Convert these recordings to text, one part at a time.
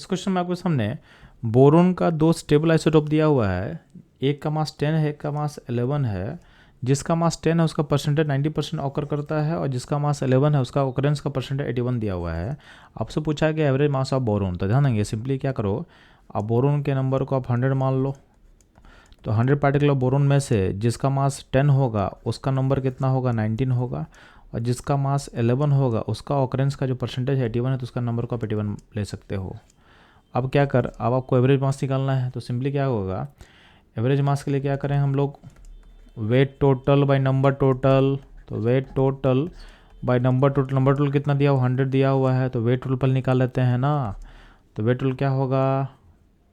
इस क्वेश्चन में आपके सामने बोरोन का दो स्टेबल आइसोटोप दिया हुआ है, एक का मास 10 है, एक का मास 11 है। जिसका मास 10 है उसका परसेंटेज 90% ऑकर करता है और जिसका मास 11 है उसका ऑकरेंस का परसेंटेज 81 दिया हुआ है। आपसे पूछा है कि एवरेज मास ऑफ बोरोन, तो ध्यान देंगे सिंपली क्या करो, आप बोरोन के नंबर को आप 100 मान लो, तो 100 पार्टिकल बोरोन में से जिसका मास 10 होगा उसका नंबर कितना होगा, 19 होगा, और जिसका मास 11 होगा उसका ऑकरेंस का जो परसेंटेज है 81 है, तो उसका नंबर को आप 81 ले सकते हो। अब अब आपको एवरेज मास निकालना है, तो सिंपली क्या होगा, एवरेज मास के लिए क्या करें हम लोग, weight total by number total. तो weight total by number total कितना दिया हुआ, 100 दिया हुआ है, तो वेट टोटल पहले निकाल लेते हैं ना। तो वेट टोटल क्या होगा,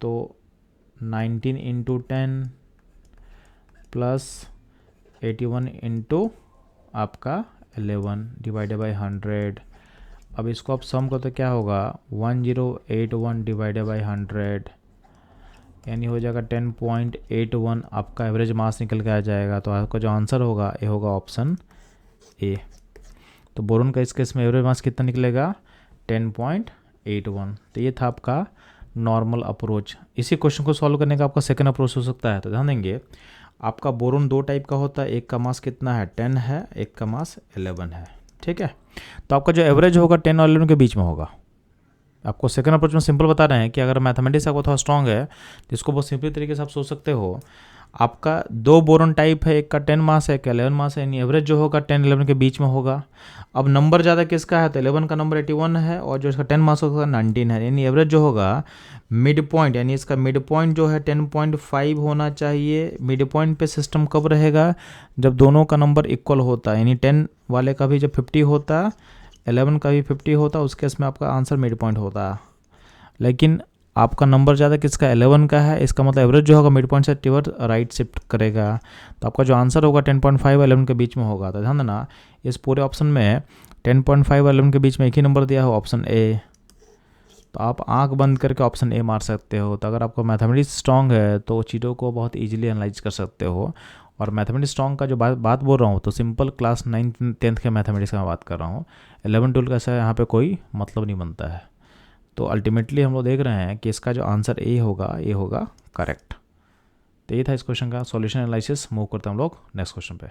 तो 19 इंटू 10 प्लस 81 इंटू आपका 11 डिवाइडेड बाई 100। अब इसको आप सम करते क्या होगा, 1081 डिवाइडेड बाई 100 यानी हो जाएगा 10.81 आपका एवरेज मास निकल के आ जाएगा। तो आपका जो आंसर होगा ये होगा ऑप्शन ए। तो बोरोन का इस केस में एवरेज मास कितना निकलेगा, 10.81। तो ये था आपका नॉर्मल अप्रोच। इसी क्वेश्चन को सॉल्व करने का आपका सेकंड अप्रोच हो सकता है। तो ध्यान देंगे, आपका बोरोन दो टाइप का होता है, एक का मास कितना है 10 है, एक का मास 11 है, ठीक है। तो आपका जो एवरेज होगा 10 और 11 के बीच में होगा। आपको सेकंड अप्रोच में सिंपल बता रहे हैं कि अगर मैथमेटिक्स आपको थोड़ा स्ट्रॉन्ग है तो इसको बहुत सिंपल तरीके से आप सोच सकते हो। आपका दो बोरोन टाइप है, एक का 10 मास है, एक का 11 मास है, यानी एवरेज जो होगा 10-11 के बीच में होगा। अब नंबर ज़्यादा किसका है, तो 11 का नंबर 81 है और जो इसका 10 मास होगा 19 है, यानी एवरेज जो होगा मिड पॉइंट, यानी इसका मिड पॉइंट जो है 10.5 होना चाहिए। मिड पॉइंट पे सिस्टम कब रहेगा, जब दोनों का नंबर इक्वल होता है, यानी 10 वाले का भी जब 50 होता, 11 का भी 50 होता, उस केस में आपका आंसर मिड पॉइंट होता। लेकिन आपका नंबर ज़्यादा किसका 11 का है, इसका मतलब एवरेज जो होगा मिड पॉइंट से टुवर्ड राइट शिफ्ट करेगा। तो आपका जो आंसर होगा 10.5 11 के बीच में होगा। तो ध्यान देना, इस पूरे ऑप्शन में 10.5 11 के बीच में एक ही नंबर दिया हो, ऑप्शन ए। तो आप आंख बंद करके ऑप्शन ए मार सकते हो। तो अगर आपको मैथमेटिक्स स्ट्रॉन्ग है तो चीज़ों को बहुत ईजिली एनालाइज कर सकते हो। और मैथमेटिक्स स्ट्रॉन्ग का जो बात बोल रहा हूँ, तो सिंपल क्लास 9th-10th के मैथमेटिक्स का मैं बात कर रहा हूँ। 11-12 का ऐसा यहाँ पे कोई मतलब नहीं बनता है। तो अल्टीमेटली हम लोग देख रहे हैं कि इसका जो आंसर ए होगा ये होगा करेक्ट। तो ये था इस क्वेश्चन का सॉल्यूशन एनालिसिस। मूव करते हैं हम लोग नेक्स्ट क्वेश्चन पे।